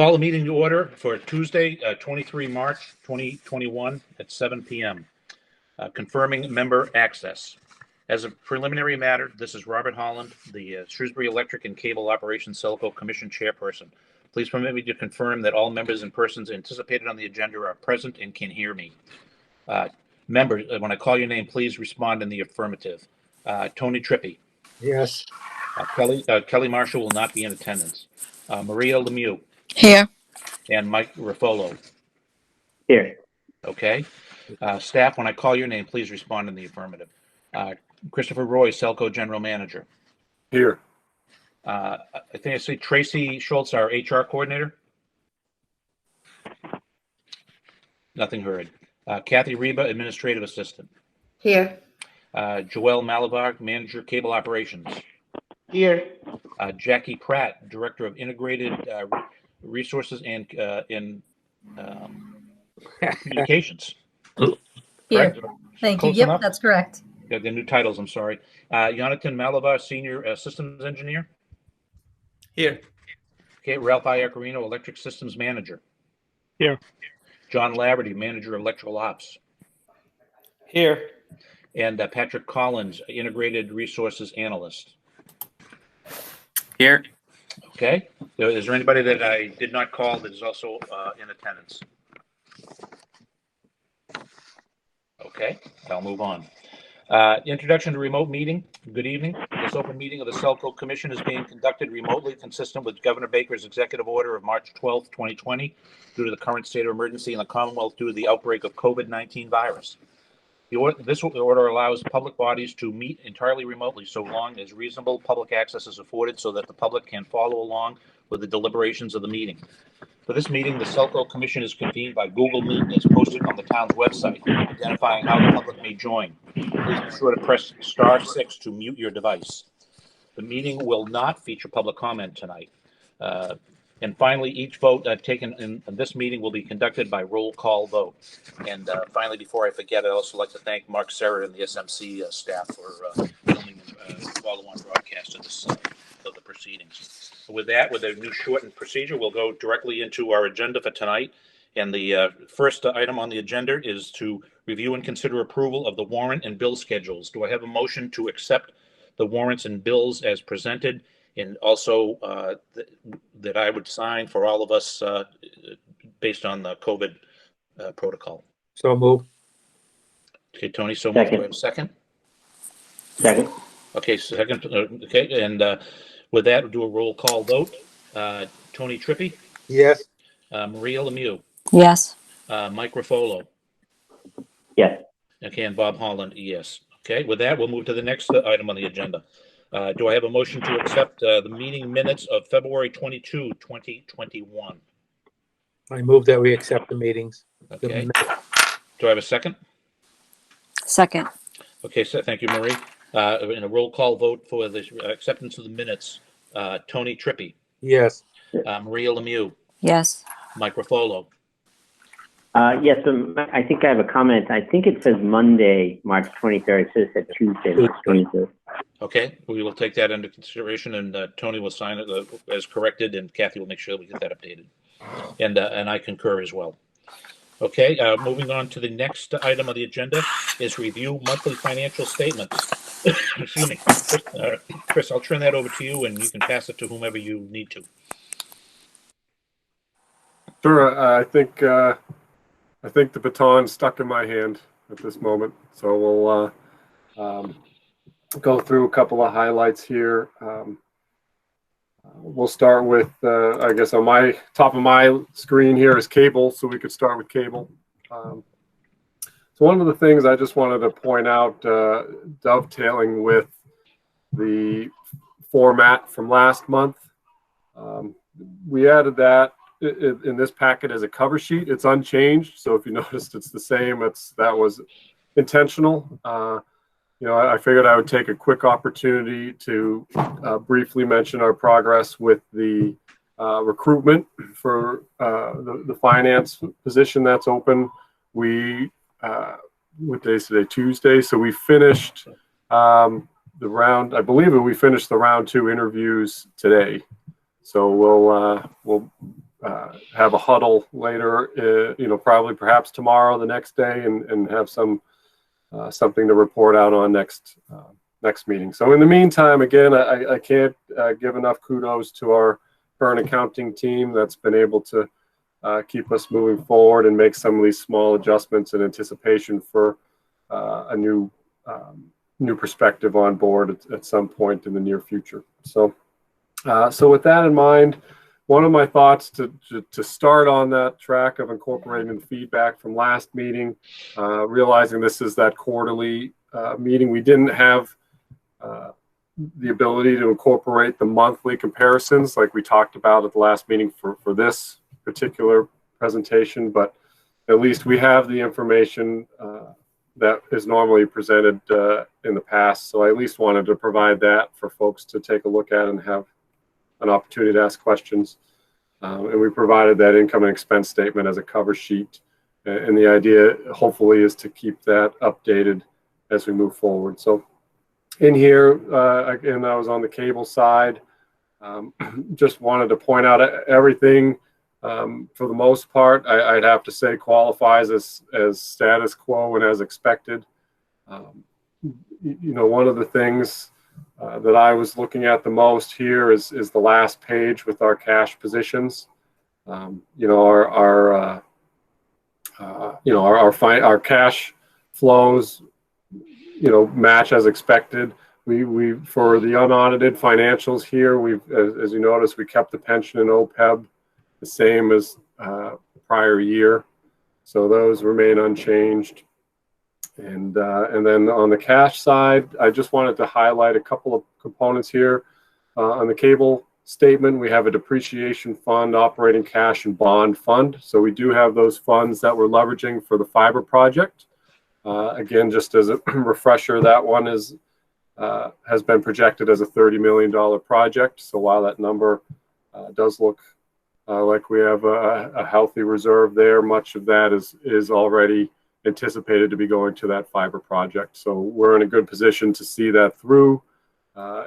Call the meeting to order for Tuesday, 23 March 2021 at 7 p.m. Confirming member access. As a preliminary matter, this is Robert Holland, the Shrewsbury Electric and Cable Operations SELCO Commission Chairperson. Please permit me to confirm that all members and persons anticipated on the agenda are present and can hear me. Members, when I call your name, please respond in the affirmative. Tony Trippi. Yes. Kelly Marshall will not be in attendance. Maria Lemieux. Here. And Mike Ruffolo. Here. Okay. Staff, when I call your name, please respond in the affirmative. Christopher Roy, SELCO General Manager. Here. I think I see Tracy Schultz, our HR Coordinator. Nothing heard. Kathy Reba, Administrative Assistant. Here. Joelle Malabar, Manager, Cable Operations. Here. Jackie Pratt, Director of Integrated Resources and Communications. Here. Thank you. Yep, enough? that's correct. Yeah, the new titles, I'm sorry. Jonathan Malabar, Senior Systems Engineer. Here. Okay, Ralph Iacarino, Electric Systems Manager. Here. John Laverty, Manager, Electrical Ops. Here. And Patrick Collins, Integrated Resources Analyst. Here. Okay, is there anybody that I did not call that is also in attendance? Okay, I'll move on. Introduction to remote meeting. Good evening. This open meeting of the SELCO Commission is being conducted remotely, consistent with Governor Baker's executive order of March 12th, 2020, due to the current state of emergency in the Commonwealth due to the outbreak of COVID-19 virus. This order allows public bodies to meet entirely remotely so long as reasonable public access is afforded so that the public can follow along with the deliberations of the meeting. For this meeting, the SELCO Commission is convened by Google Meet and is posted on the town's website, identifying how the public may join. Please be sure to press *6 to mute your device. The meeting will not feature public comment tonight. And finally, each vote taken in this meeting will be conducted by roll call vote. And finally, before I forget, I'd also like to thank Mark Serra and the SMC staff for filming follow-on broadcast of the proceedings. With that, with a new shortened procedure, we'll go directly into our agenda for tonight. And the first item on the agenda is to review and consider approval of the warrant and bill schedules. Do I have a motion to accept the warrants and bills as presented? And also that I would sign for all of us based on the COVID protocol. So move. Okay, Tony, so moved. Do I have a second? Second. Okay, second. Okay, and with that, we'll do a roll call vote. Tony Trippi? Yes. Maria Lemieux? Yes. Mike Ruffolo? Yes. Okay, and Bob Holland, yes. Okay, with that, we'll move to the next item on the agenda. Do I have a motion to accept the meeting minutes of February 22, 2021? I move that we accept the meetings. Okay. Do I have a second? Second. Okay, so thank you, Marie. In a roll call vote for the acceptance of the minutes, Tony Trippi. Yes. Maria Lemieux. Yes. Mike Ruffolo. Yes, I think I have a comment. I think it says Monday, March 23rd. It says that Tuesday, March 23rd. Okay, we will take that into consideration, and Tony will sign it as corrected, and Kathy will make sure we get that updated. And I concur as well. Okay, moving on to the next item of the agenda is review monthly financial statements. Excuse me. Chris, I'll turn that over to you, and you can pass it to whomever you need to. Sure. I think the baton's stuck in my hand at this moment, so we'll go through a couple of highlights here. We'll start with, I guess on my top of my screen here is cable, so we could start with cable. So one of the things I just wanted to point out, dovetailing with the format from last month, we added that in this packet as a cover sheet. It's unchanged, so if you noticed, it's the same. That was intentional. I figured I would take a quick opportunity to briefly mention our progress with the recruitment for the finance position that's open. What day is today? Tuesday. So we finished the round. I believe we finished the round 2 interviews today. So we'll have a huddle later, probably perhaps tomorrow, the next day, and have something to report out on next meeting. So in the meantime, again, I can't give enough kudos to our current accounting team that's been able to keep us moving forward and make some of these small adjustments in anticipation for a new perspective on board at some point in the near future. So with that in mind, one of my thoughts to start on that track of incorporating the feedback from last meeting, realizing this is that quarterly meeting, we didn't have the ability to incorporate the monthly comparisons like we talked about at the last meeting for this particular presentation, but at least we have the information that is normally presented in the past. So I at least wanted to provide that for folks to take a look at and have an opportunity to ask questions. And we provided that income and expense statement as a cover sheet. And the idea, hopefully, is to keep that updated as we move forward. So in here, again, I was on the cable side. Just wanted to point out everything, for the most part, I'd have to say qualifies as status quo and as expected. One of the things that I was looking at the most here is the last page with our cash positions. Our cash flows, match as expected. We for the unaudited financials here, as you notice, we kept the pension and OPEB the same as prior year, so those remain unchanged. And then on the cash side, I just wanted to highlight a couple of components here. On the cable statement, we have a depreciation fund, operating cash, and bond fund. So we do have those funds that we're leveraging for the fiber project. Again, just as a refresher, that one has been projected as a $30 million project. So while that number does look like we have a healthy reserve there, much of that is already anticipated to be going to that fiber project. So we're in a good position to see that through,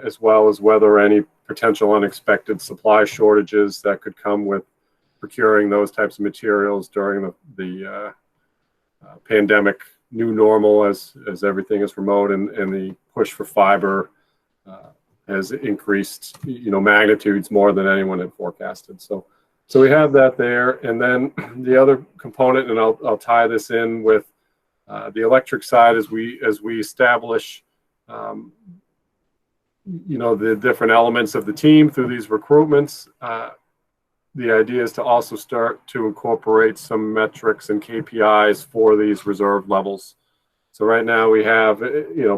as well as weather any potential unexpected supply shortages that could come with procuring those types of materials during the pandemic new normal as everything is remote, and the push for fiber has increased, magnitudes more than anyone had forecasted. So we have that there. And then the other component, and I'll tie this in with the electric side, as we establish, the different elements of the team through these recruitments. The idea is to also start to incorporate some metrics and KPIs for these reserve levels. So right now we have,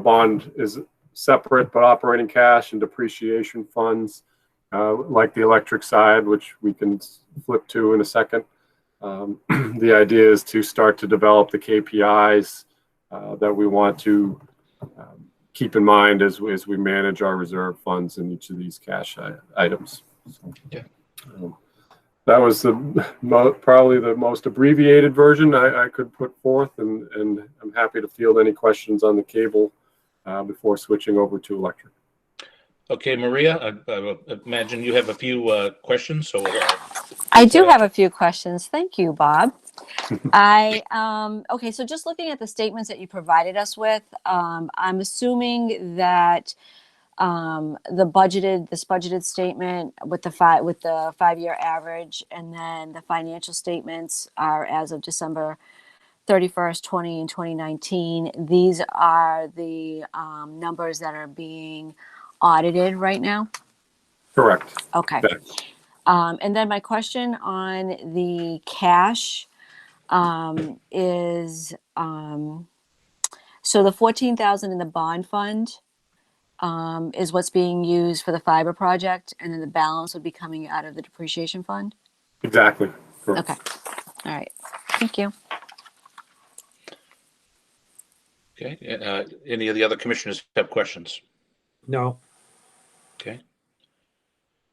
bond is separate, but operating cash and depreciation funds, like the electric side, which we can flip to in a second. The idea is to start to develop the KPIs that we want to keep in mind as we manage our reserve funds in each of these cash items. So, yeah. That was probably the most abbreviated version I could put forth, and I'm happy to field any questions on the cable before switching over to electric. Okay, Maria, I imagine you have a few questions. So I do have a few questions. Thank you, Bob. Okay, so just looking at the statements that you provided us with, I'm assuming that this budgeted statement with the 5-year average, and then the financial statements are as of December 31st, 2019. These are the numbers that are being audited right now? Correct. Okay. And then my question on the cash is, so the $14,000 in the bond fund is what's being used for the fiber project, and then the balance would be coming out of the depreciation fund? Exactly. Correct. Okay. All right. Thank you. Okay. Any of the other commissioners have questions? No. Okay.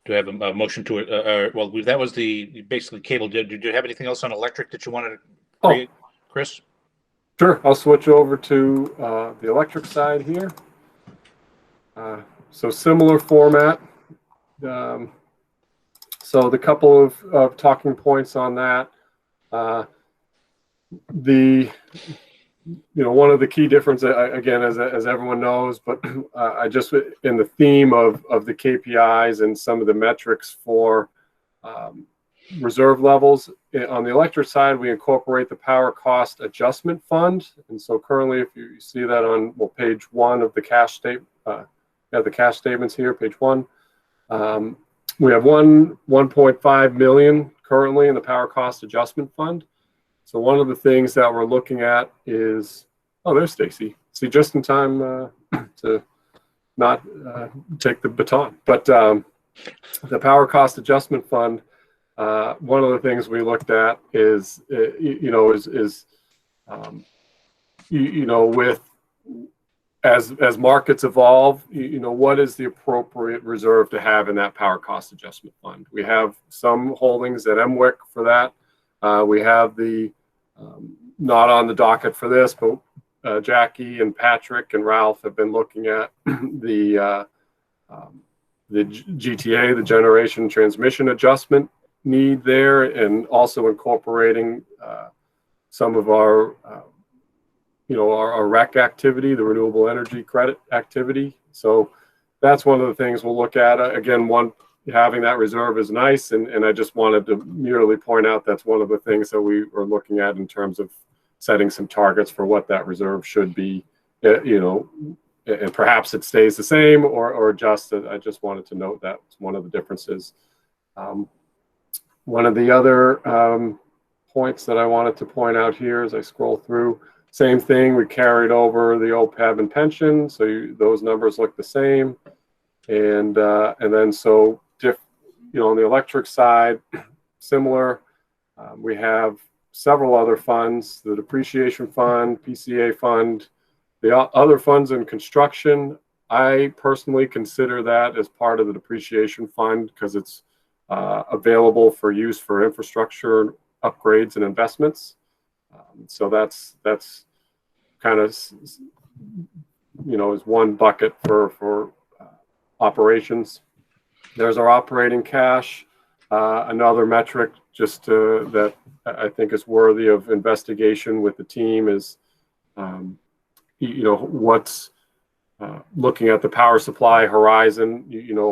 Do I have a motion to well, that was the basically cable. Did you have anything else on electric that you wanted to create, Chris? Sure. I'll switch over to the electric side here. So similar format. So the couple of talking points on that, one of the key differences, again, as everyone knows, but I just, in the theme of the KPIs and some of the metrics for reserve levels, on the electric side, we incorporate the power cost adjustment fund. And so currently, if you see that on page 1 of the cash statement, the cash statements here, page 1, we have 1.5 million currently in the power cost adjustment fund. So one of the things that we're looking at is, oh, there's Stacy. See, just in time to not take the baton. But the power cost adjustment fund, one of the things we looked at is, with as markets evolve, what is the appropriate reserve to have in that power cost adjustment fund? We have some holdings at MWIC for that. We have the not on the docket for this, but Jackie and Patrick and Ralph have been looking at the GTA, the generation transmission adjustment need there, and also incorporating some of our our REC activity, the renewable energy credit activity. So that's one of the things we'll look at. Again, having that reserve is nice, and I just wanted to merely point out that's one of the things that we are looking at in terms of setting some targets for what that reserve should be, and perhaps it stays the same or adjusted. I just wanted to note that it's one of the differences. One of the other points that I wanted to point out here as I scroll through, same thing, we carried over the OPEB and pension, so those numbers look the same. And then so on the electric side, similar, we have several other funds, the Depreciation Fund, PCA Fund, the other funds in construction. I personally consider that as part of the Depreciation Fund because it's available for use for infrastructure upgrades and investments. So that's kind of, is one bucket for operations. There's our operating cash. Another metric just that I think is worthy of investigation with the team is, what's looking at the power supply horizon,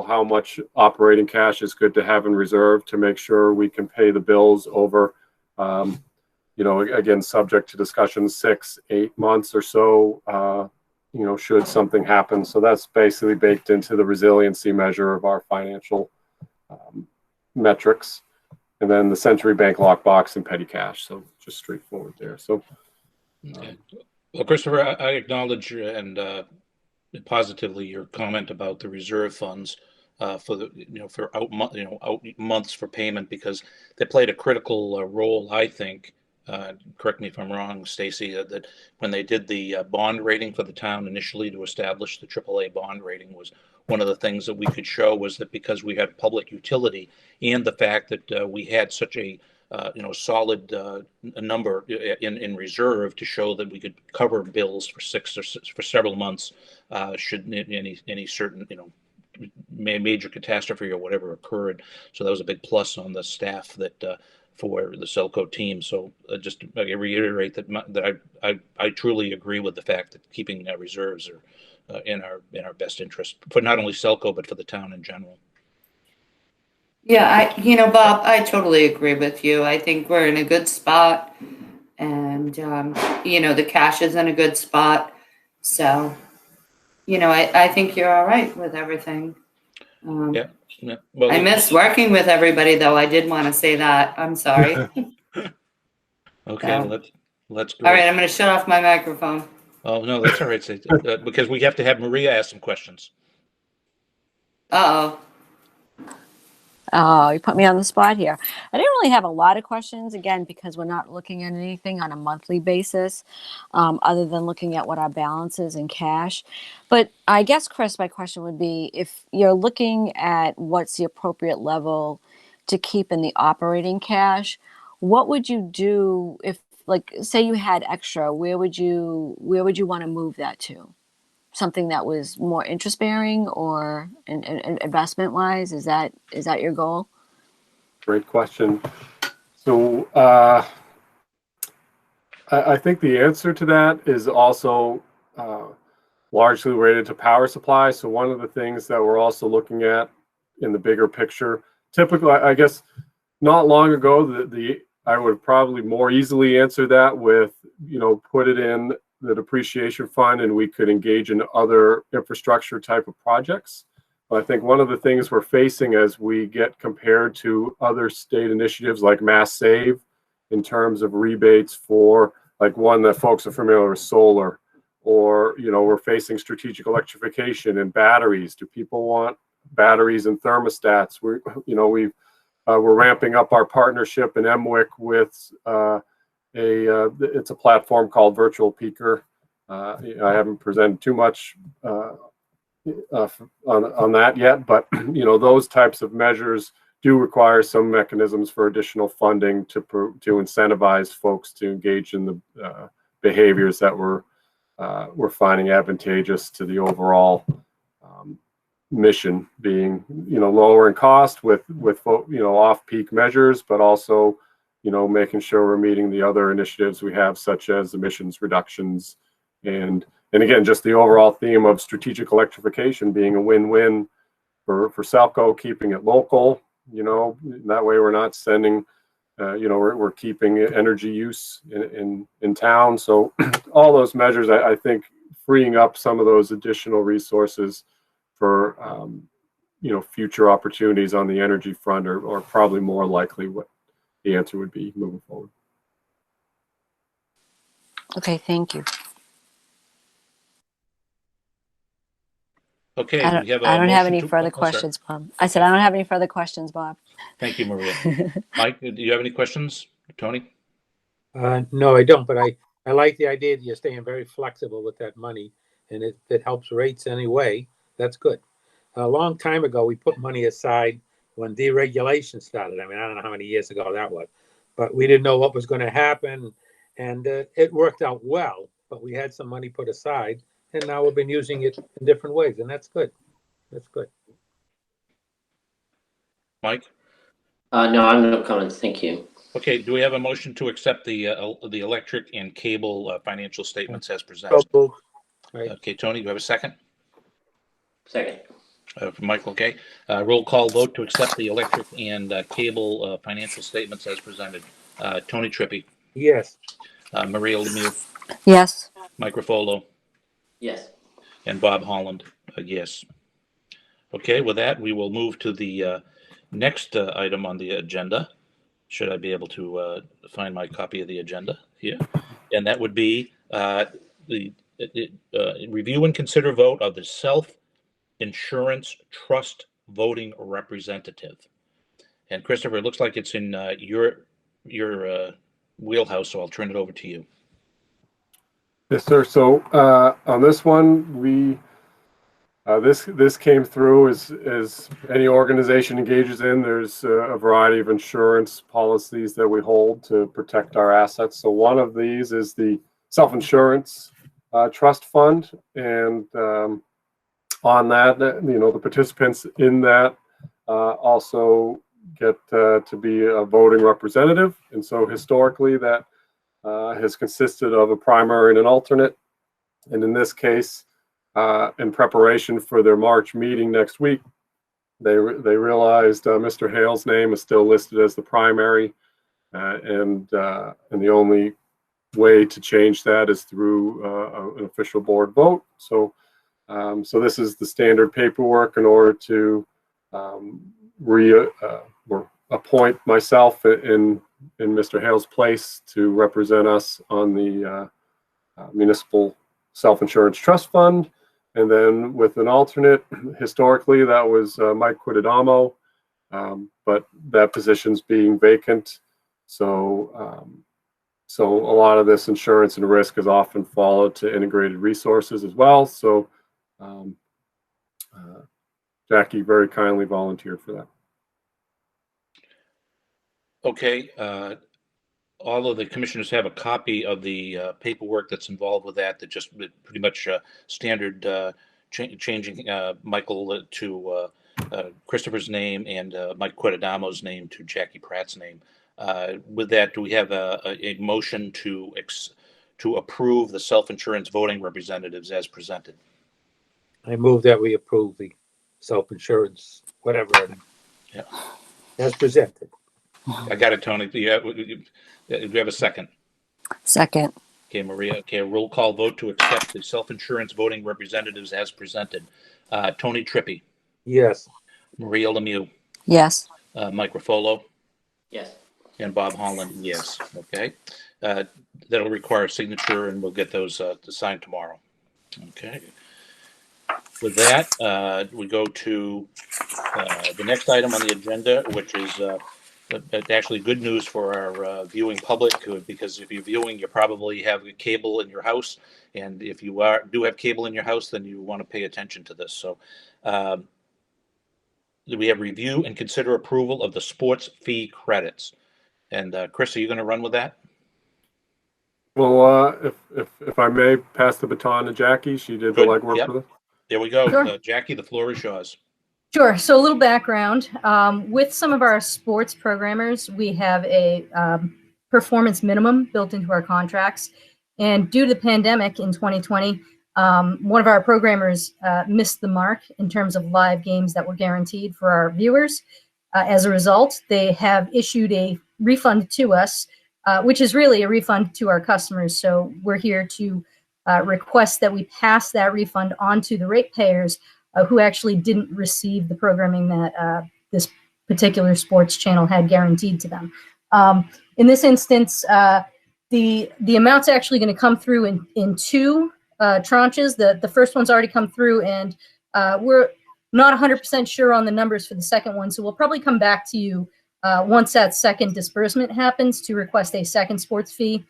how much operating cash is good to have in reserve to make sure we can pay the bills over, again, subject to discussion, 6-8 months or so, should something happen. So that's basically baked into the resiliency measure of our financial metrics. And then the Century Bank lockbox and petty cash. So just straightforward there. So, well, Christopher, I acknowledge and positively your comment about the reserve funds for the for out months for payment, because they played a critical role, I think. Correct me if I'm wrong, Stacy, that when they did the bond rating for the town initially to establish the AAA bond rating, was one of the things that we could show was that because we had public utility and the fact that we had such a solid number in reserve to show that we could cover bills for for several months should any certain major catastrophe or whatever occurred. So that was a big plus on the staff that for the SELCO team. So just I reiterate that I truly agree with the fact that keeping reserves are in our best interest for not only SELCO but for the town in general. Yeah, Bob, I totally agree with you. I think we're in a good spot, and the cash is in a good spot. So, I think you're all right with everything. Yeah. Well, I miss working with everybody, though. I did want to say that. I'm sorry. Okay, So, let's go. all right, I'm going to shut off my microphone. Oh no, that's all right, because we have to have Maria ask some questions. Uh-oh. Oh, you put me on the spot here. I didn't really have a lot of questions, again, because we're not looking at anything on a monthly basis, other than looking at what our balance is in cash. But I guess, Chris, my question would be, if you're looking at what's the appropriate level to keep in the operating cash, what would you do if, like, say you had extra, where would you want to move that to? Something that was more interest bearing or investment wise? Is that your goal? Great question. So I think the answer to that is also largely related to power supply. So one of the things that we're also looking at in the bigger picture, typically, I guess not long ago, I would probably more easily answer that with, put it in the depreciation fund and we could engage in other infrastructure type of projects. But I think one of the things we're facing as we get compared to other state initiatives like Mass Save in terms of rebates for, like, one that folks are familiar with, solar, or, we're facing strategic electrification and batteries. Do people want batteries and thermostats? We're ramping up our partnership in MWIC with it's a platform called Virtual Peaker. I haven't presented too much on that yet, but those types of measures do require some mechanisms for additional funding to incentivize folks to engage in the behaviors that we're finding advantageous to the overall mission, being lower in cost with off-peak measures, but also making sure we're meeting the other initiatives we have, such as emissions reductions, and again, just the overall theme of strategic electrification being a win-win for SELCO, keeping it local. That way we're not sending, we're keeping energy use in town. So all those measures, I think, freeing up some of those additional resources for future opportunities on the energy front are probably more likely what the answer would be moving forward. Okay, thank you. Okay, I don't have any further questions, Bob. I said I don't have any further questions, Bob. Thank you, Maria. Mike, do you have any questions? Tony? No, I don't, but I like the idea that you're staying very flexible with that money, and if it helps rates anyway, that's good. A long time ago, we put money aside when deregulation started. I mean, I don't know how many years ago that was, but we didn't know what was going to happen, and it worked out well, but we had some money put aside, and now we've been using it in different ways, and that's good. That's good. Mike? No, I'm no comments. Thank you. Okay, do we have a motion to accept the electric and cable financial statements as presented? Right. Okay, Tony, do you have a second? Second. From Michael, okay. Roll call vote to accept the electric and cable financial statements as presented. Tony Trippi. Yes. Maria Lemieux. Yes. Mike Ruffolo. Yes. And Bob Holland. Yes. Okay, with that, we will move to the next item on the agenda. Should I be able to find my copy of the agenda here? And that would be the review and consider vote of the self-insurance trust voting representative. And Christopher, it looks like it's in your wheelhouse, so I'll turn it over to you. Yes, sir. So on this one, this came through as any organization engages in. There's a variety of insurance policies that we hold to protect our assets. So one of these is the self-insurance trust fund, and on that, the participants in that also get to be a voting representative. And so historically, that has consisted of a primary and an alternate. And in this case, in preparation for their March meeting next week, they realized Mr. Hale's name is still listed as the primary, and the only way to change that is through an official board vote. So this is the standard paperwork in order to appoint myself in Mr. Hale's place to represent us on the municipal self-insurance trust fund. And then with an alternate, historically, that was Mike Quidadamo, but that position's being vacant. So a lot of this insurance and risk is often followed to integrated resources as well. So Jackie very kindly volunteered for that. Okay. All of the commissioners have a copy of the paperwork that's involved with that just pretty much standard changing Michael to Christopher's name and Mike Quintadamo's name to Jackie Pratt's name. With that, do we have a motion to approve the self-insurance voting representatives as presented? I move that we approve the self-insurance, whatever, Yeah. as presented. I got it, Tony. Do you have a second? Second. Okay, Maria. Okay, a roll call vote to accept the self-insurance voting representatives as presented. Tony Trippi, Yes. Maria Lemieux, Yes. Mike Ruffolo, Yes. and Bob Holland, yes. Okay. That'll require a signature, and we'll get those signed tomorrow. Okay. With that, we go to the next item on the agenda, which is actually good news for our viewing public, because if you're viewing, you probably have cable in your house, and if you do have cable in your house, then you want to pay attention to this. So we have review and consider approval of the sports fee credits. And Chris, are you going to run with that? Well, if I may pass the baton to Jackie, she did the legwork Yep. for this. There we go. Sure. Jackie, the floor is yours. Sure. So a little background. With some of our sports programmers, we have a performance minimum built into our contracts. And due to the pandemic in 2020, one of our programmers missed the mark in terms of live games that were guaranteed for our viewers. As a result, they have issued a refund to us, which is really a refund to our customers. So we're here to request that we pass that refund on to the ratepayers who actually didn't receive the programming that this particular sports channel had guaranteed to them. In this instance, the amount's actually going to come through in two tranches. The first one's already come through, and we're not 100% sure on the numbers for the second one, so we'll probably come back to you once that second disbursement happens to request a second sports fee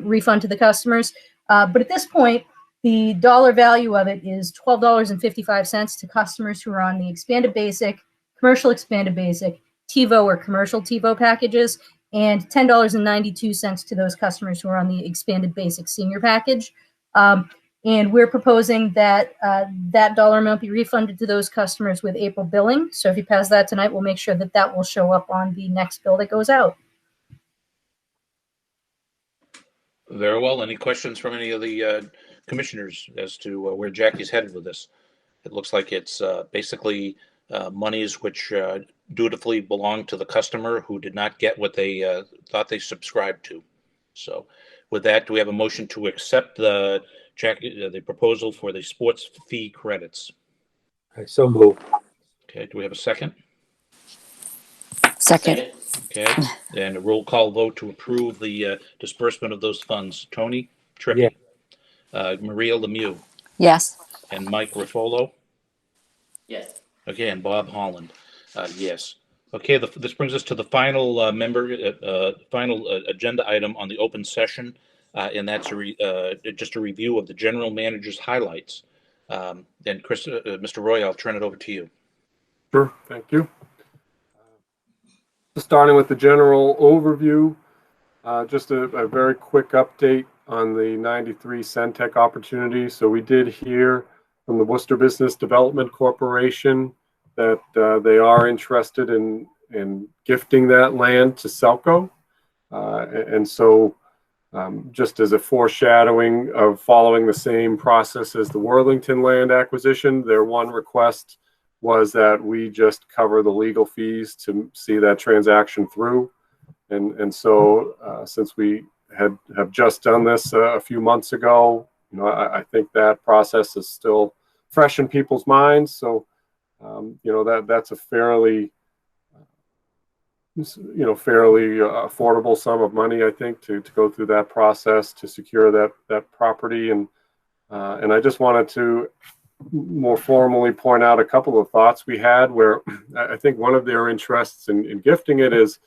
refund to the customers. But at this point, the dollar value of it is $12.55 to customers who are on the expanded basic, commercial expanded basic, TiVo or commercial TiVo packages, and $10.92 to those customers who are on the expanded basic senior package. And we're proposing that that dollar amount be refunded to those customers with April billing. So if you pass that tonight, we'll make sure that that will show up on the next bill that goes out. Very well. Any questions from any of the commissioners as to where Jackie's headed with this? It looks like it's basically monies which dutifully belong to the customer who did not get what they thought they subscribed to. So with that, do we have a motion to accept the proposal for the sports fee credits? I so move. Okay, do we have a second? Second. Okay, and a roll call vote to approve the disbursement of those funds. Tony Trippi, Maria Lemieux, Yes. and Mike Ruffolo. Yes. Okay, and Bob Holland, yes. Okay, this brings us to the final final agenda item on the open session, and that's just a review of the general manager's highlights. And Chris, Mr. Roy, I'll turn it over to you. Sure, thank you. Starting with the general overview, just a very quick update on the 93 Centec opportunity. So we did hear from the Worcester Business Development Corporation that they are interested in gifting that land to SELCO. And so just as a foreshadowing of following the same process as the Worthington land acquisition, their one request was that we just cover the legal fees to see that transaction through. And so since we have just done this a few months ago, I think that process is still fresh in people's minds. So, that's a fairly affordable sum of money, I think, to go through that process to secure that property. And I just wanted to more formally point out a couple of thoughts we had, where I think one of their interests in gifting it is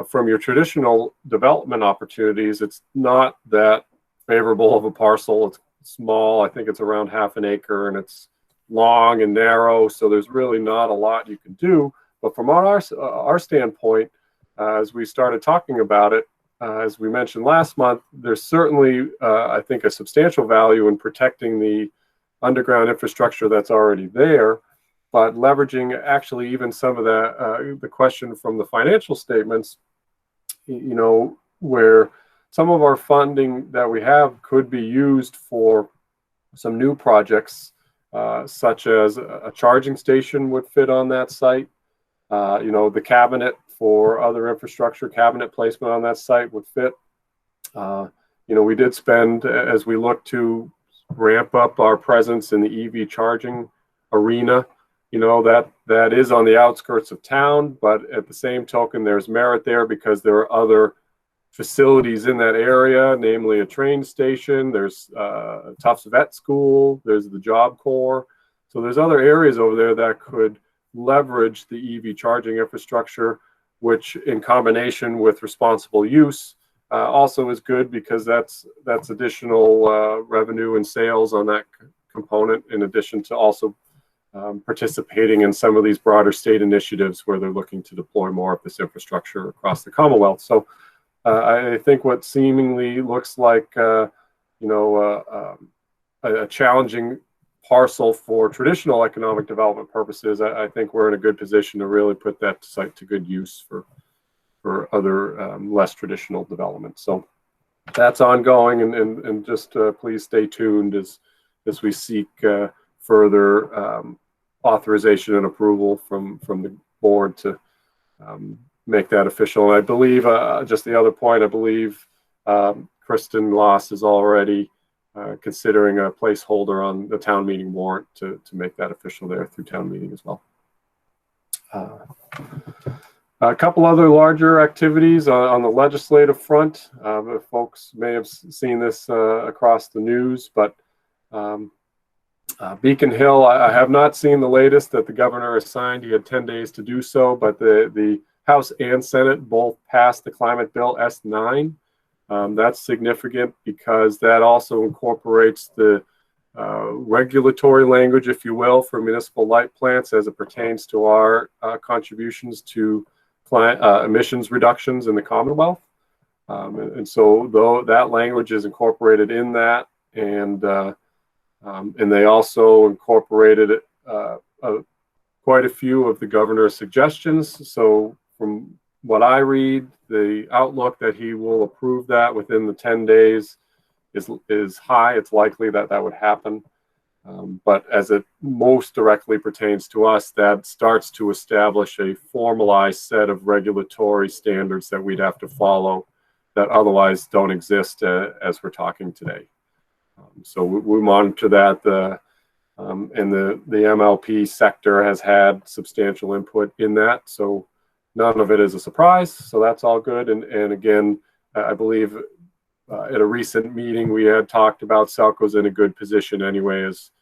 from your traditional development opportunities, it's not that favorable of a parcel. It's small. I think it's around half an acre, and it's long and narrow, so there's really not a lot you can do. But from our standpoint, as we started talking about it, as we mentioned last month, there's certainly, I think, a substantial value in protecting the underground infrastructure that's already there. but leveraging actually even some of the question from the financial statements, you know, where some of our funding that we have could be used for some new projects, such as a charging station would fit on that site. You know, the cabinet for other infrastructure, cabinet placement on that site would fit. You know, we did spend, as we look to ramp up our presence in the EV charging arena, you know, that is on the outskirts of town, but at the same token, there's merit there because there are other facilities in that area, namely a train station, there's Tufts Vet School, there's the Job Corps. So there's other areas over there that could leverage the EV charging infrastructure, which in combination with responsible use also is good because that's additional revenue and sales on that component, in addition to also participating in some of these broader state initiatives where they're looking to deploy more of this infrastructure across the Commonwealth. So I think what seemingly looks like you know, a challenging parcel for traditional economic development purposes, I think we're in a good position to really put that site to good use for other less traditional development. So that's ongoing, and just please stay tuned as we seek further authorization and approval from the board to make that official. And I believe, just the other point, I believe Kristen Loss is already considering a placeholder on the town meeting warrant to make that official there through town meeting as well. A couple other larger activities on the legislative front. Folks may have seen this across the news, but Beacon Hill, I have not seen the latest that the governor has signed. He had 10 days to do so, but the House and Senate both passed the climate bill S9. That's significant because that also incorporates the regulatory language, if you will, for municipal light plants as it pertains to our contributions to emissions reductions in the Commonwealth. And so though that language is incorporated in that, and they also incorporated quite a few of the governor's suggestions. So from what I read, the outlook that he will approve that within the 10 days is high. It's likely that that would happen. But as it most directly pertains to us, that starts to establish a formalized set of regulatory standards that we'd have to follow that otherwise don't exist as we're talking today. So we monitor that, and the MLP sector has had substantial input in that. So none of it is a surprise. So that's all good. And again, I believe at a recent meeting we had talked about SELCO's in a good position anyway, as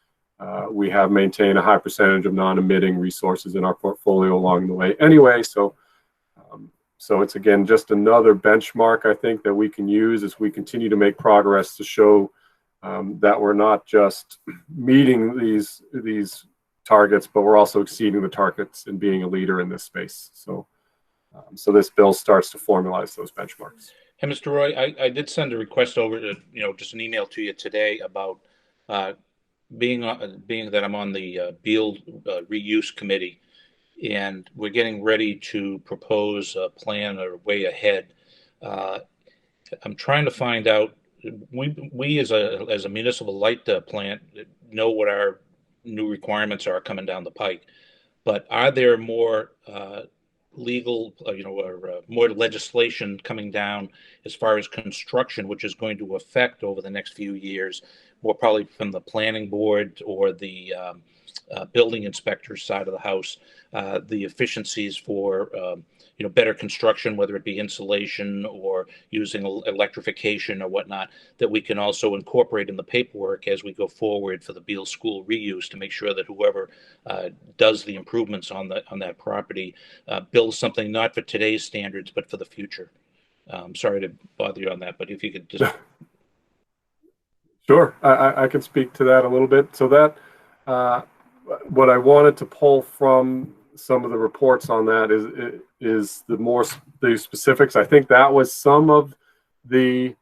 we have maintained a high percentage of non-emitting resources in our portfolio along the way anyway. So so it's again just another benchmark I think that we can use as we continue to make progress to show that we're not just meeting these targets, but we're also exceeding the targets and being a leader in this space. So so this bill starts to formalize those benchmarks. Hey, Mr. Roy, I did send a request over to, just an email to you today about being that I'm on the Beal reuse committee, and we're getting ready to propose a plan or way ahead. I'm trying to find out, we as a municipal light plant know what our new requirements are coming down the pike, but are there more legal, or more legislation coming down as far as construction, which is going to affect over the next few years, more probably from the planning board or the building inspector side of the house, the efficiencies for better construction, whether it be insulation or using electrification or whatnot, that we can also incorporate in the paperwork as we go forward for the Beal School reuse, to make sure that whoever does the improvements on that property builds something not for today's standards but for the future. Sorry to bother you on that, but if you could just. Sure, I can speak to that a little bit. So that what I wanted to pull from some of the reports on that is the specifics. I think that was some of the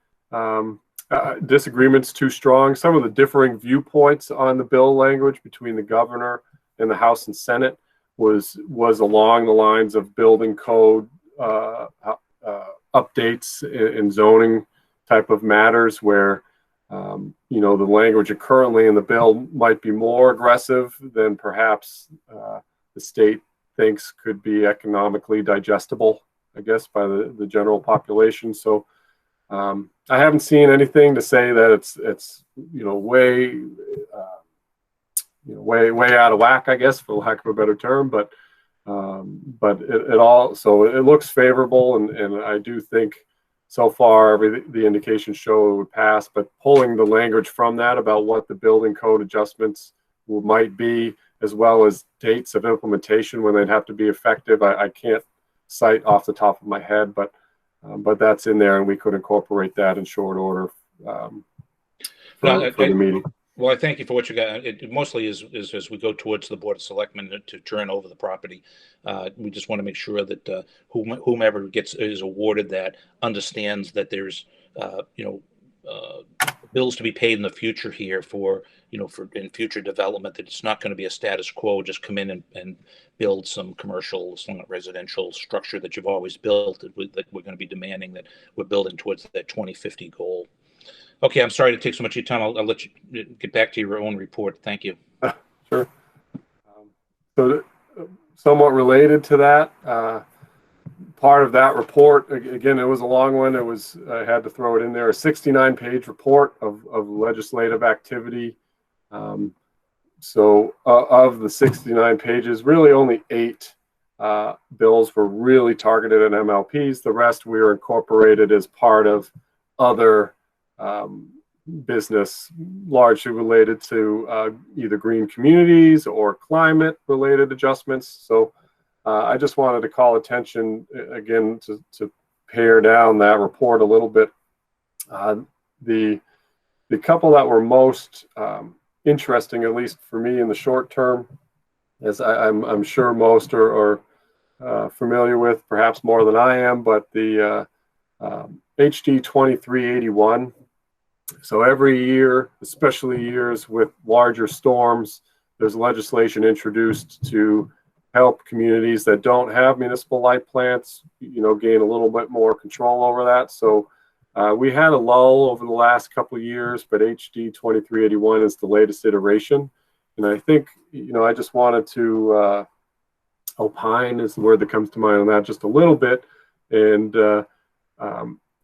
disagreements too strong, some of the differing viewpoints on the bill language between the governor in the House and Senate was along the lines of building code updates in zoning type of matters where, you know, the language currently in the bill might be more aggressive than perhaps the state thinks could be economically digestible, I guess, by the general population. So I haven't seen anything to say that it's you know, way out of whack, I guess, for lack of a better term, but it all, so it looks favorable, and I do think so far the indications show it would pass, but pulling the language from that about what the building code adjustments might be, as well as dates of implementation when they'd have to be effective, I can't cite off the top of my head, but that's in there, and we could incorporate that in short order for the meeting. Well, I thank you for what you got. It mostly is as we go towards the Board of Selectmen to turn over the property. We just want to make sure that whomever is awarded that understands that there's bills to be paid in the future here for in future development, that it's not going to be a status quo, just come in and build some commercial, some residential structure that you've always built, that we're going to be demanding that we're building towards that 2050 goal. Okay, I'm sorry to take so much of your time. I'll let you get back to your own report. Thank you. Sure. So somewhat related to that, part of that report, again, it was a long one. I had to throw it in there, a 69-page report of legislative activity. So of the 69 pages, really only 8 bills were really targeted at MLPs. The rest we were incorporated as part of other business largely related to either green communities or climate related adjustments. So I just wanted to call attention again to pare down that report a little bit. The couple that were most interesting, at least for me in the short term, as I'm sure most are familiar with, perhaps more than I am, but the HD 2381. So every year, especially years with larger storms, there's legislation introduced to help communities that don't have municipal light plants, gain a little bit more control over that. So we had a lull over the last couple of years, but HD 2381 is the latest iteration. And I think, I just wanted to opine is the word that comes to mind on that just a little bit. And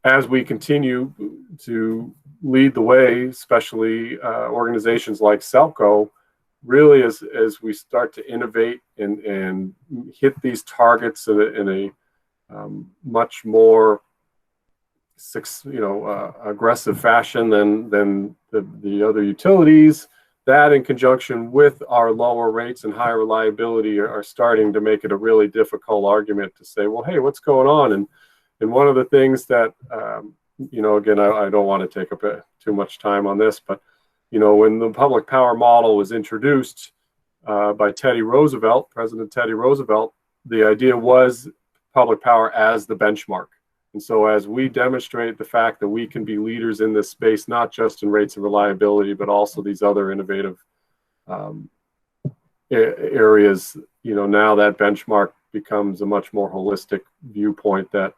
as we continue to lead the way, especially organizations like SELCO, really as we start to innovate and hit these targets in a much more aggressive fashion than the other utilities, that in conjunction with our lower rates and high reliability are starting to make it a really difficult argument to say, well, hey, what's going on? And one of the things that, again, I don't want to take up too much time on this, but, when the public power model was introduced by President Teddy Roosevelt, the idea was public power as the benchmark. And so as we demonstrate the fact that we can be leaders in this space, not just in rates and reliability, but also these other innovative areas, now that benchmark becomes a much more holistic viewpoint that,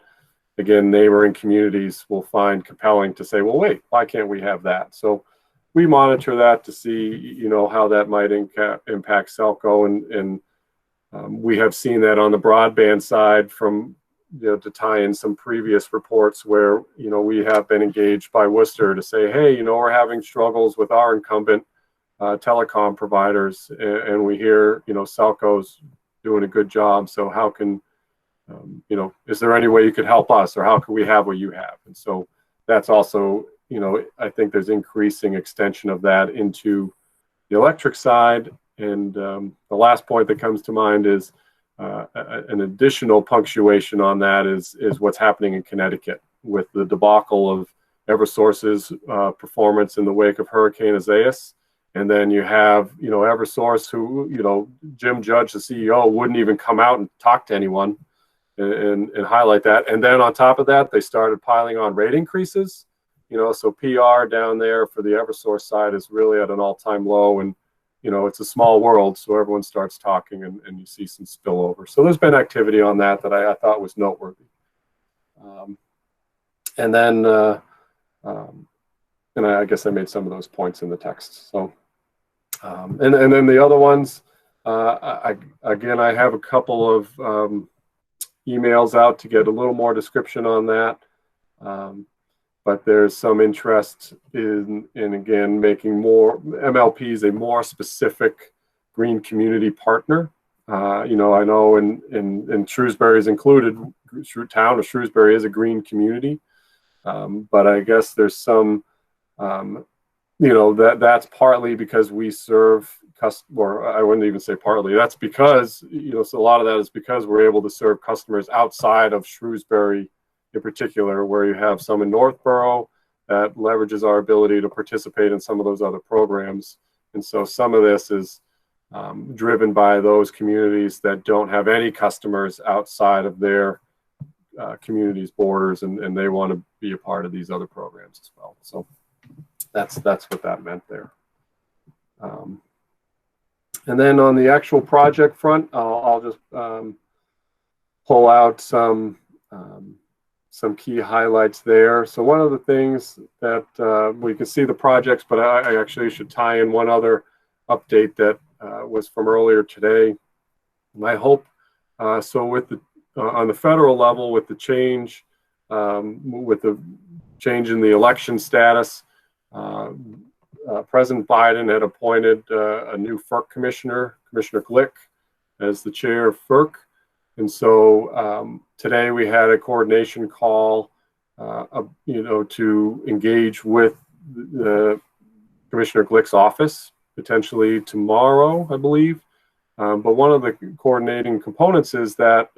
again, neighboring communities will find compelling to say, well, wait, why can't we have that? So we monitor that to see, how that might impact SELCO. And we have seen that on the broadband side from, to tie in some previous reports where, we have been engaged by Worcester to say, hey, we're having struggles with our incumbent telecom providers. And we hear, SELCO's doing a good job. So how can, is there any way you could help us, or how can we have what you have? And so that's also, I think there's increasing extension of that into the electric side. And the last point that comes to mind is an additional punctuation on that is what's happening in Connecticut with the debacle of Eversource's performance in the wake of Hurricane Isaias. And then you have, Eversource who, Jim Judge, the CEO, wouldn't even come out and talk to anyone and highlight that. And then on top of that, they started piling on rate increases, so PR down there for the Eversource side is really at an all-time low. And, you know, it's a small world, so everyone starts talking and you see some spillover. So there's been activity on that that I thought was noteworthy. And then, and I guess I made some of those points in the text. So, and then the other ones, again, I have a couple of emails out to get a little more description on that. But there's some interest in again, making more MLPs a more specific green community partner. You know, I know in Shrewsbury is included, town of Shrewsbury is a green community. But I guess there's some, you know, that's partly because we serve or I wouldn't even say partly, that's because, you know, so a lot of that is because we're able to serve customers outside of Shrewsbury in particular, where you have some in Northborough that leverages our ability to participate in some of those other programs. And so some of this is driven by those communities that don't have any customers outside of their community's borders, and they want to be a part of these other programs as well. So that's what that meant there. And then on the actual project front, I'll just pull out some key highlights there. So one of the things that we can see the projects, but I actually should tie in one other update that was from earlier today. My hope, so with the on the federal level, with the change in the election status, President Biden had appointed a new FERC commissioner, Commissioner Glick, as the chair of FERC. And so today we had a coordination call, you know, to engage with the Commissioner Glick's office, potentially tomorrow, I believe. But one of the coordinating components is that,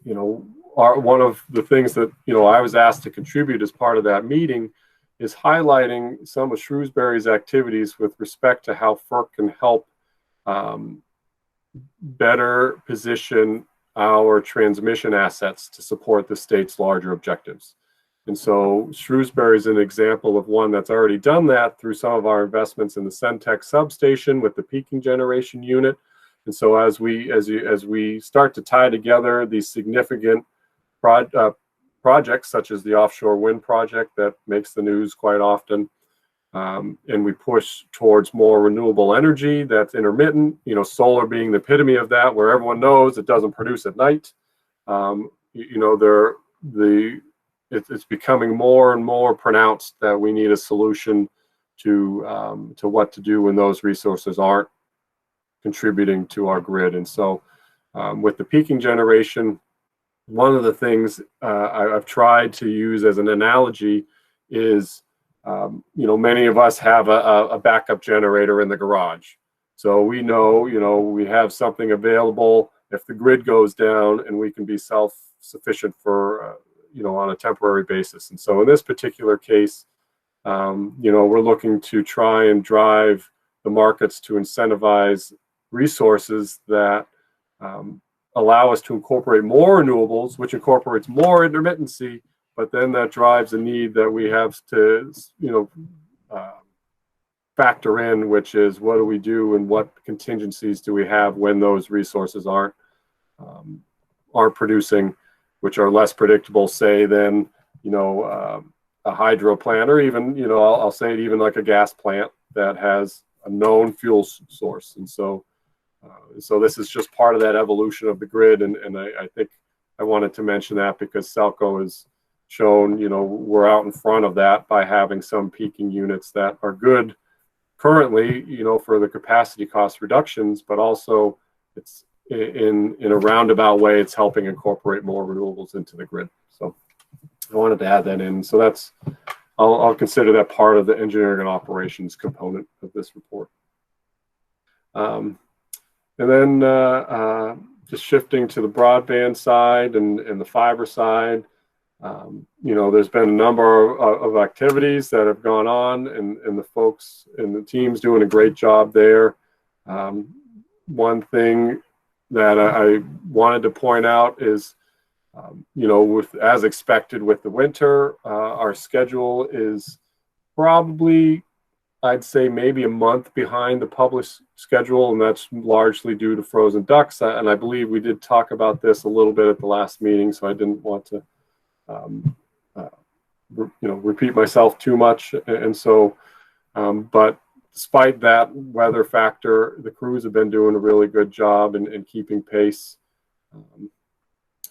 you know, one of the things that, you know, I was asked to contribute as part of that meeting is highlighting some of Shrewsbury's activities with respect to how FERC can help better position our transmission assets to support the state's larger objectives. And so Shrewsbury is an example of one that's already done that through some of our investments in the Centec substation with the peaking generation unit. And so as we start to tie together these significant projects, such as the offshore wind project that makes the news quite often, and we push towards more renewable energy that's intermittent, you know, solar being the epitome of that, where everyone knows it doesn't produce at night. You know, it's becoming more and more pronounced that we need a solution to what to do when those resources aren't contributing to our grid. And so with the peaking generation, one of the things I've tried to use as an analogy is, you know, many of us have a backup generator in the garage. So we know, you know, we have something available if the grid goes down, and we can be self-sufficient for, you know, on a temporary basis. And so in this particular case, you know, we're looking to try and drive the markets to incentivize resources that allow us to incorporate more renewables, which incorporates more intermittency, but then that drives a need that we have to, you know, factor in, which is what do we do and what contingencies do we have when those resources aren't producing, which are less predictable, say, than, you know, a hydro plant, or even, you know, I'll say it even like a gas plant that has a known fuel source. And so this is just part of that evolution of the grid. And I think I wanted to mention that because SELCO has shown, you know, we're out in front of that by having some peaking units that are good currently, you know, for the capacity cost reductions, but also it's in a roundabout way, it's helping incorporate more renewables into the grid. So I wanted to add that in. So that's, I'll consider that part of the engineering and operations component of this report. And then just shifting to the broadband side and the fiber side, you know, there's been a number of activities that have gone on, and the folks and the team's doing a great job there. One thing that I wanted to point out is, you know, as expected with the winter, our schedule is probably I'd say maybe a month behind the published schedule, and that's largely due to frozen ducks. And I believe we did talk about this a little bit at the last meeting, so I didn't want to, repeat myself too much. And so, but despite that weather factor, the crews have been doing a really good job in keeping pace.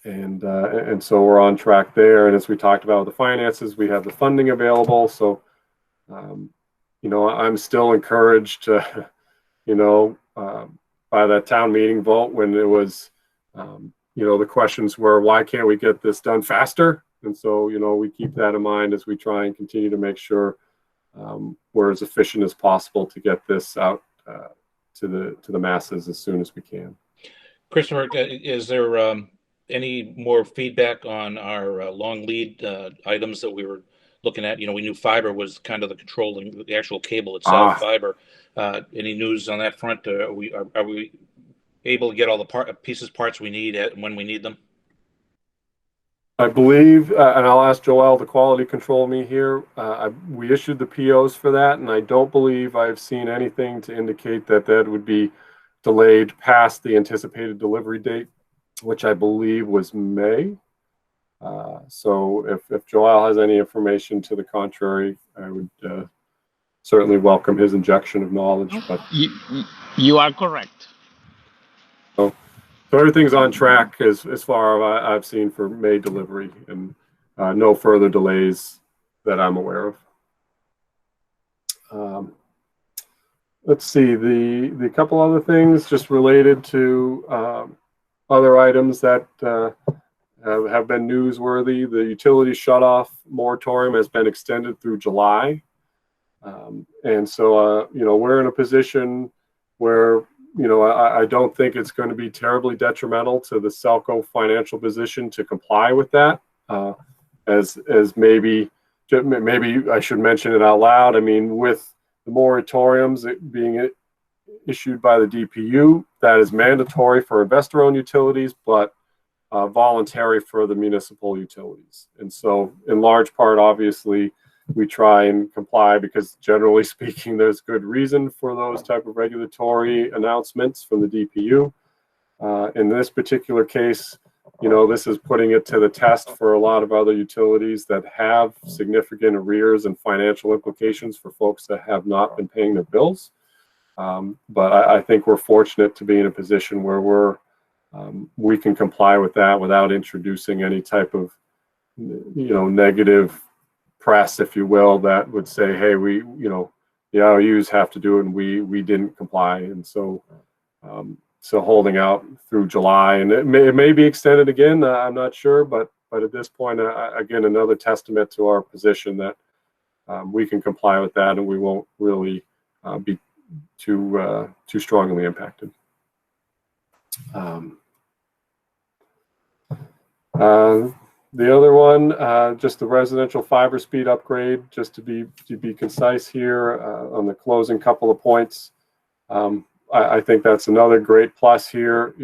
And so we're on track there. And as we talked about with the finances, we have the funding available. So, I'm still encouraged to, by that town meeting vote when it was, the questions were, why can't we get this done faster? And so, we keep that in mind as we try and continue to make sure we're as efficient as possible to get this out to the masses as soon as we can. Christopher, is there any more feedback on our long lead items that we were looking at? We knew fiber was kind of the controlling, the actual cable itself, fiber. Any news on that front? Are we able to get all the parts we need when we need them? I believe, and I'll ask Joel to quality control me here, we issued the POs for that, and I don't believe I've seen anything to indicate that would be delayed past the anticipated delivery date, which I believe was May. So if Joel has any information to the contrary, I would certainly welcome his injection of knowledge. But you are correct. So everything's on track as far as I've seen for May delivery, and no further delays that I'm aware of. Let's see, the couple other things just related to other items that have been newsworthy. The utility shutoff moratorium has been extended through July. And so, we're in a position where, I don't think it's going to be terribly detrimental to the SELCO financial position to comply with that. As maybe I should mention it out loud. I mean, with the moratoriums being issued by the DPU, that is mandatory for investor-owned utilities, but voluntary for the municipal utilities. And so, in large part, obviously, we try and comply because, generally speaking, there's good reason for those type of regulatory announcements from the DPU. In this particular case, this is putting it to the test for a lot of other utilities that have significant arrears and financial implications for folks that have not been paying their bills. But I think we're fortunate to be in a position where we can comply with that without introducing any type of, negative press, if you will, that would say, hey, the IOUs have to do it and we didn't comply. And so, holding out through July, and it may be extended again. I'm not sure, but at this point, again, another testament to our position that we can comply with that, and we won't really be too strongly impacted. The other one, just the residential fiber speed upgrade, just to be concise here on the closing couple of points. I think that's another great plus here.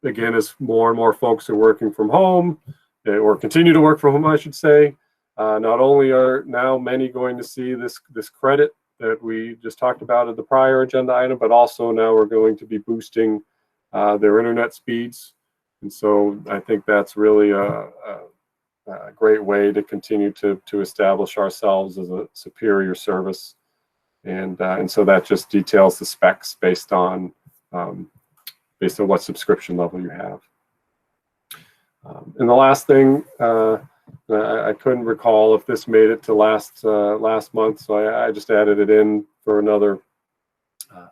Again, as more and more folks are working from home, or continue to work from home, I should say, not only are now many going to see this credit that we just talked about at the prior agenda item, but also now we're going to be boosting their internet speeds. And so I think that's really a great way to continue to establish ourselves as a superior service. And so that just details the specs based on what subscription level you have. And the last thing, I couldn't recall if this made it to last month, so I just added it in for another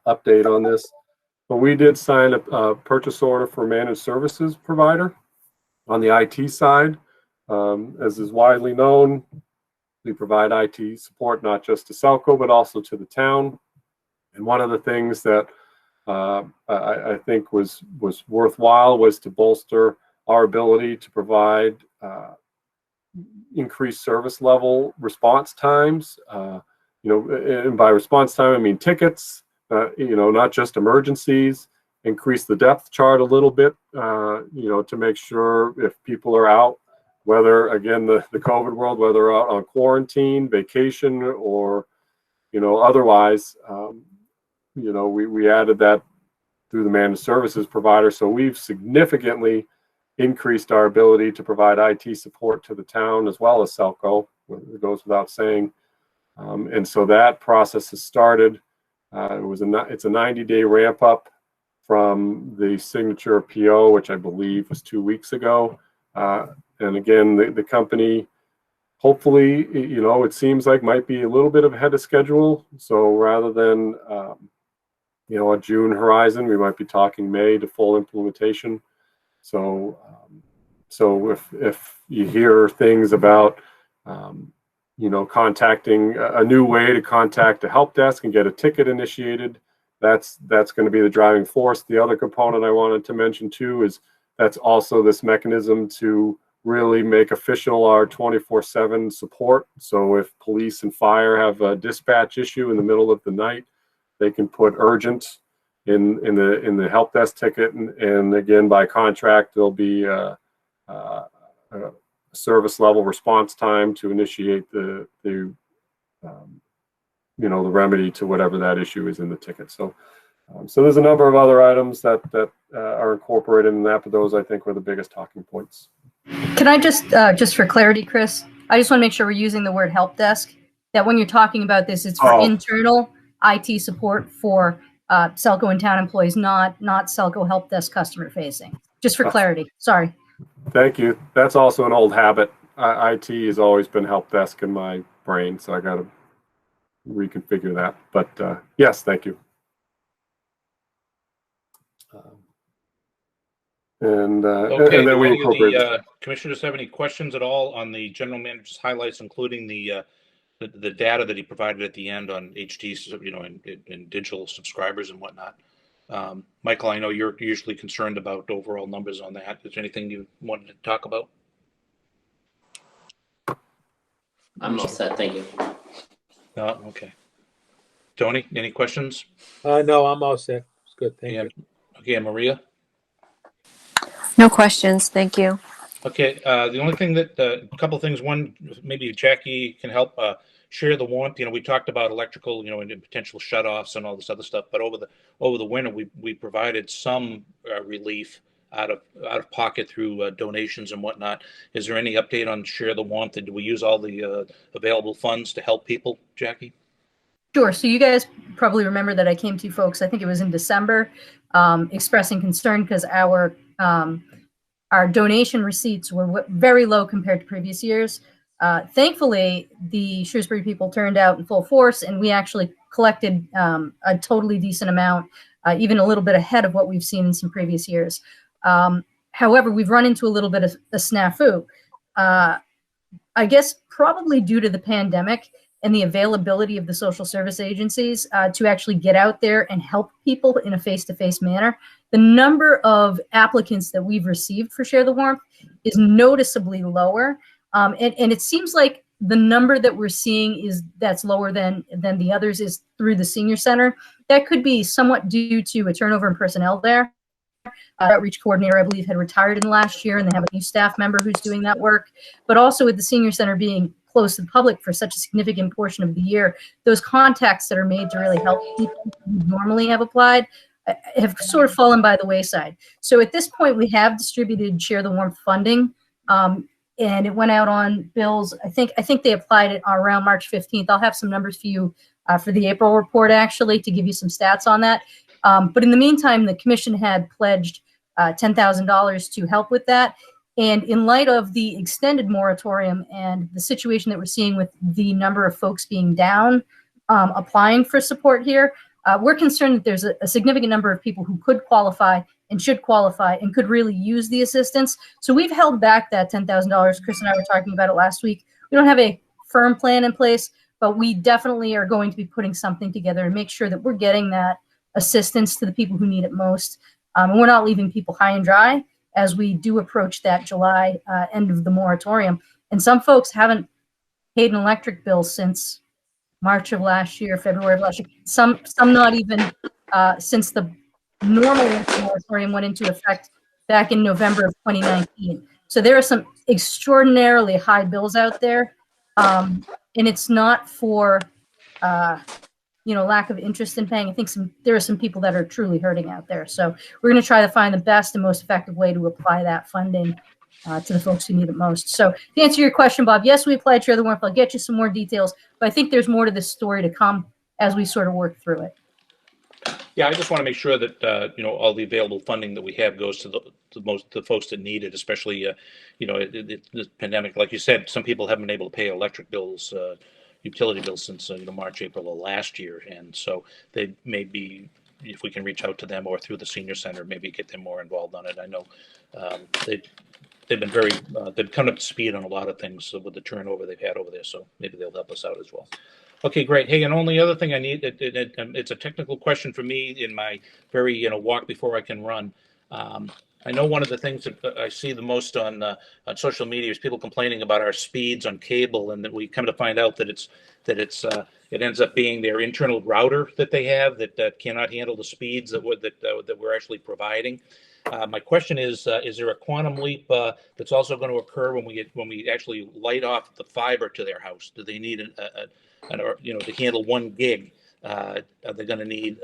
update on this. But we did sign a purchase order for managed services provider on the IT side. As is widely known, we provide IT support not just to SELCO, but also to the town. And one of the things that I think was worthwhile was to bolster our ability to provide increased service level response times. And by response time, I mean tickets. Not just emergencies, increase the depth chart a little bit, to make sure if people are out, whether, again, the COVID world, whether out on quarantine, vacation, or otherwise, we added that through the managed services provider. So we've significantly increased our ability to provide IT support to the town as well as SELCO. It goes without saying. And so that process has started. It's a 90-day ramp up from the signature of PO, which I believe was 2 weeks ago. And again, the company, hopefully, it seems like might be a little bit ahead of schedule. So rather than, a June horizon, we might be talking May to full implementation. So, if you hear things about, contacting a new way to contact a help desk and get a ticket initiated, that's going to be the driving force. The other component I wanted to mention too is that's also this mechanism to really make official our 24/7 support. So if police and fire have a dispatch issue in the middle of the night, they can put urgent in the help desk ticket, and again, by contract, there'll be a service level response time to initiate the remedy to whatever that issue is in the ticket. So there's a number of other items that are incorporated in that, but those I think were the biggest talking points. Can I just for clarity, Chris, I just want to make sure we're using the word help desk, that when you're talking about this, it's for internal IT support for SELCO and town employees, not SELCO help desk customer facing. Just for clarity. Sorry. Thank you. That's also an old habit. IT has always been help desk in my brain, so I got to reconfigure that. But yes, thank you. And then we incorporate. Commissioners have any questions at all on the general manager's highlights, including the data that he provided at the end on HT, and digital subscribers and whatnot? Michael, I know you're usually concerned about overall numbers on that. Is there anything you wanted to talk about? I'm all set, thank you. Okay. Tony, any questions? No, I'm all set. It's good. Thank you. Okay, Maria? No questions. Thank you. Okay. The only thing that a couple of things. One, maybe Jackie can help share the warmth. We talked about electrical, and potential shutoffs and all this other stuff. But over the winter, we provided some relief out of pocket through donations and whatnot. Is there any update on share the warmth? Did we use all the available funds to help people, Jackie? Sure. So you guys probably remember that I came to you folks, I think it was in December, expressing concern because our donation receipts were very low compared to previous years. Thankfully, the Shrewsbury people turned out in full force, and we actually collected a totally decent amount, even a little bit ahead of what we've seen in some previous years. However, we've run into a little bit of a snafu. I guess probably due to the pandemic and the availability of the social service agencies to actually get out there and help people in a face-to-face manner. The number of applicants that we've received for Share the Warmth is noticeably lower. And it seems like the number that we're seeing that's lower than the others is through the senior center. That could be somewhat due to a turnover in personnel there. Outreach coordinator, I believe, had retired in the last year, and they have a new staff member who's doing that work. But also with the senior center being closed to the public for such a significant portion of the year, those contacts that are made to really help people who normally have applied have sort of fallen by the wayside. So at this point, we have distributed Share the Warmth funding, and it went out on bills. I think they applied it around March 15th. I'll have some numbers for you for the April report, actually, to give you some stats on that. But in the meantime, the commission had pledged $10,000 to help with that. And in light of the extended moratorium and the situation that we're seeing with the number of folks being down, applying for support here, we're concerned that there's a significant number of people who could qualify and should qualify and could really use the assistance. So we've held back that $10,000. Chris and I were talking about it last week. We don't have a firm plan in place, but we definitely are going to be putting something together to make sure that we're getting that assistance to the people who need it most. And we're not leaving people high and dry as we do approach that July end of the moratorium. And some folks haven't paid an electric bill since March of last year, February of last year. Some not even since the normal moratorium went into effect back in November of 2019. So there are some extraordinarily high bills out there. And it's not for lack of interest in paying. I think there are some people that are truly hurting out there. So we're going to try to find the best and most effective way to apply that funding to the folks who need it most. So to answer your question, Bob, yes, we applied to the warrant. I'll get you some more details, but I think there's more to this story to come as we sort of work through it. Yeah, I just want to make sure that all the available funding that we have goes to the folks that need it, especially this pandemic. Like you said, some people haven't been able to pay electric bills, utility bills since March, April of last year, and so they may be, if we can reach out to them or through the senior center, maybe get them more involved on it. I know they've been very they've come up to speed on a lot of things with the turnover they've had over there, so maybe they'll help us out as well. Okay, great. Hey, and only other thing I need, it's a technical question for me in my very, walk before I can run. I know one of the things that I see the most on social media is people complaining about our speeds on cable, and that we come to find out that it ends up being their internal router that they have that cannot handle the speeds that we're actually providing. My question is there a quantum leap that's also going to occur when we actually light off the fiber to their house? Do they need to handle 1 gig? Are they going to need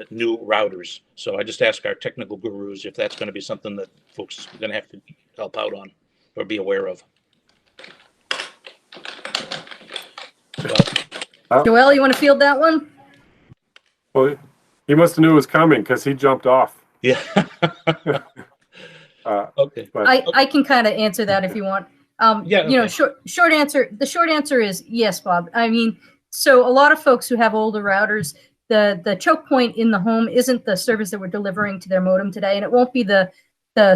new routers? So I just ask our technical gurus if that's going to be something that folks are going to have to help out on or be aware of. Joel, you want to field that one? Well, he must have knew it was coming because he jumped off. Yeah. Okay. I can kind of answer that if you want. Okay. Short answer. The short answer is yes, Bob. I mean, so a lot of folks who have older routers, the choke point in the home isn't the service that we're delivering to their modem today, and it won't be the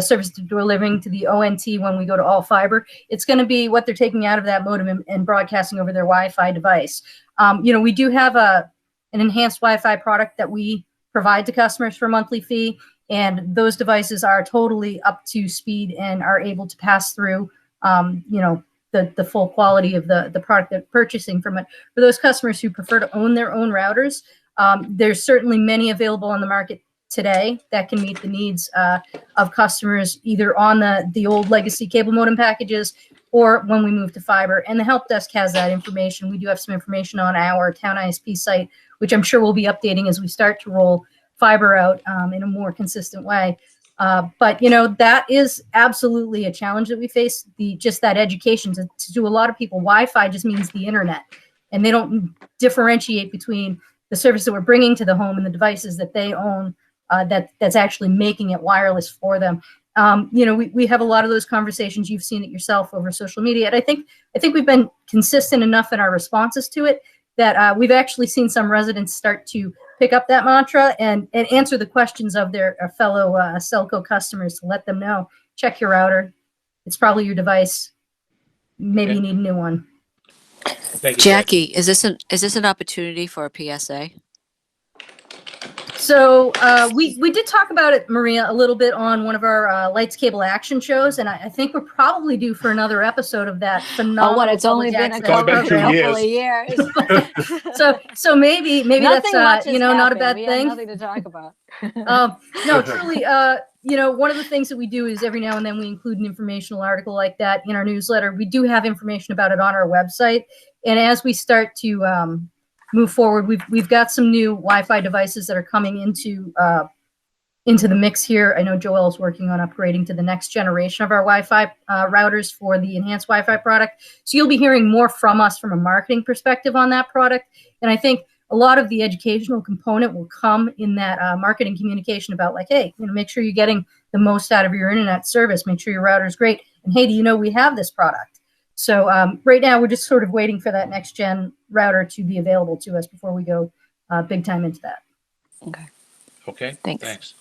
service that we're delivering to the ONT when we go to all fiber. It's going to be what they're taking out of that modem and broadcasting over their Wi-Fi device. We do have an enhanced Wi-Fi product that we provide to customers for a monthly fee, and those devices are totally up to speed and are able to pass through the full quality of the product they're purchasing from it. For those customers who prefer to own their own routers, there's certainly many available on the market today that can meet the needs of customers either on the old legacy cable modem packages or when we move to fiber. And the help desk has that information. We do have some information on our Town ISP site, which I'm sure we'll be updating as we start to roll fiber out in a more consistent way. But that is absolutely a challenge that we face. Just that education to a lot of people, Wi-Fi just means the internet, and they don't differentiate between the service that we're bringing to the home and the devices that they own that's actually making it wireless for them. We have a lot of those conversations. You've seen it yourself over social media, and I think we've been consistent enough in our responses to it that we've actually seen some residents start to pick up that mantra and answer the questions of their fellow SELCO customers to let them know, check your router. It's probably your device. Maybe you need a new one. Thank you, Jackie, is this an opportunity for a PSA? So we did talk about it, Maria, a little bit on one of our Lights Cable Action shows, and I think we're probably due for another episode of that phenomenal. Oh, what? It's only been a couple of years. so maybe that's not a bad thing. We have nothing to talk about. No, truly, one of the things that we do is every now and then we include an informational article like that in our newsletter. We do have information about it on our website, and as we start to move forward, we've got some new Wi-Fi devices that are coming into the mix here. I know Joel is working on upgrading to the next generation of our Wi-Fi routers for the enhanced Wi-Fi product. So you'll be hearing more from us from a marketing perspective on that product. And I think a lot of the educational component will come in that marketing communication about like, hey, make sure you're getting the most out of your internet service. Make sure your router is great. And hey, do you know we have this product? So right now we're just sort of waiting for that next gen router to be available to us before we go big time into that. Okay. Thanks.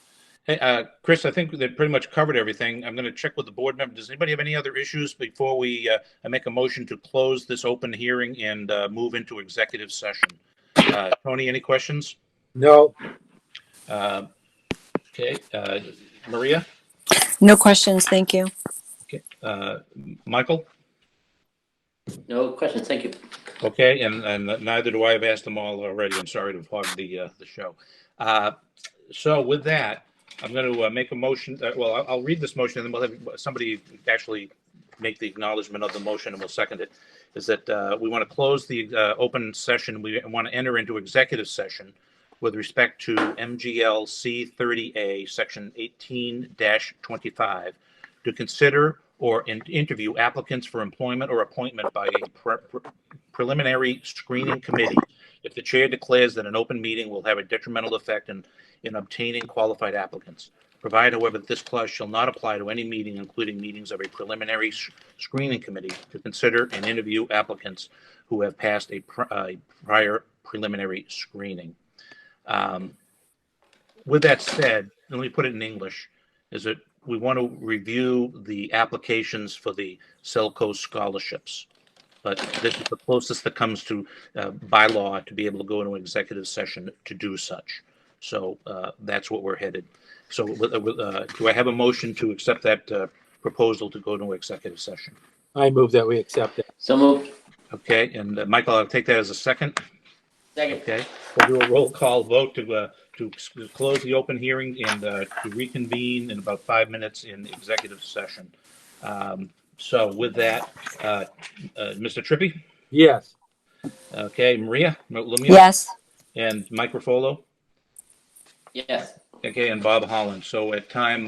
Hey, Chris, I think they pretty much covered everything. I'm going to check with the board member. Does anybody have any other issues before we make a motion to close this open hearing and move into executive session? Tony, any questions? No. Okay. Maria? No questions. Thank you. Okay. Michael? No questions, thank you. Okay, and neither do I. Have asked them all already. I'm sorry to hog the show. So with that, I'm going to make a motion. I'll read this motion, and then we'll have somebody actually make the acknowledgement of the motion, and we'll second it. is that we want to close the open session. We want to enter into executive session with respect to MGL C30A, Section 18-25, to consider or interview applicants for employment or appointment by a preliminary screening committee if the chair declares that an open meeting will have a detrimental effect in obtaining qualified applicants. Provide, however, that this clause shall not apply to any meeting, including meetings of a preliminary screening committee to consider and interview applicants who have passed a prior preliminary screening. With that said, let me put it in English, is that we want to review the applications for the SELCO scholarships. But this is the closest that comes to by law to be able to go into an executive session to do such. So that's what we're headed. So do I have a motion to accept that proposal to go into executive session? I move that we accept it. So moved. Okay, and Michael, I'll take that as a second. Second. Okay, we'll do a roll call vote to close the open hearing and to reconvene in about 5 minutes in executive session. So with that, Mr. Trippi? Yes. Okay, Maria Lumia? Yes. And Mike Ruffolo? Yes. Okay, and Bob Holland. So at time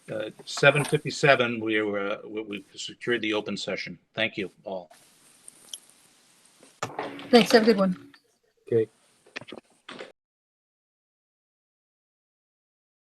7:57, we've secured the open session. Thank you all. Thanks. Have a good one. Okay.